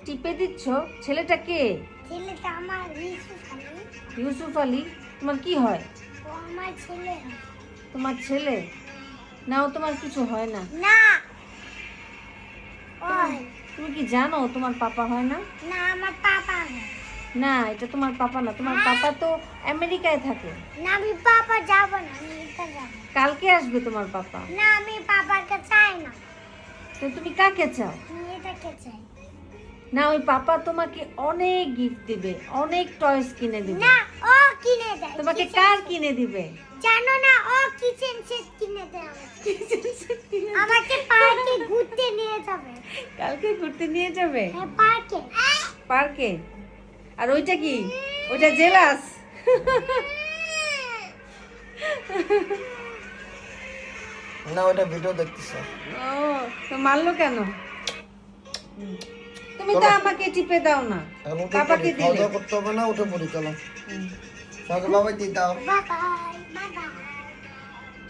টিপে দিচ্ছ? ছেলেটা কে? ছেলেটা আমার ইউসুফ আলী। ইউসুফ আলী? তোমার কি হয়? ও আমার ছেলে হয়। তোমার ছেলে? না, ও তোমার কিছু হয় না। না ওই তুমি কি জানো তোমার পাপা হয় না? না আমার পাপা হয়। না, এটা তোমার পাপা না। তোমার পাপা তো আমেরিকায় থাকে। না আমি পাপা যাব না, আমি এটা যাব। কালকে আসবে তোমার পাপা। না আমি পাপাকে চাই না, তো তুমি কাকে চাও? আমি এটাকে চাই। না, ওই পাপা তোমাকে অনেক গিফট দিবে, অনেক টয়স কিনে দিবে। না ও কিনে দেয়। তোমাকে kitchen কার set। কিনে দিবে? জানো না ও কিচেন সেট কিনে দেয় আমাকে পার্কে ঘুরতে নিয়ে যাবে। কালকে ঘুরতে নিয়ে যাবে হ্যাঁ পার্কে। পার্কে। আর ওইটা কি? ওইটা জেলাস। না ওটা ভিডিও দেখতেছে। ও, তো মারলো কেন? তুমি তো আমাকে টিপে দাও না, এখন উঠে পাপাকে পড়ি, খাওয়া দিলে। দাওয়া করতে হবে না, উঠে পড়ি চলো। তাহলে বাবাই দিয়ে দাও। Bye bye bye bye.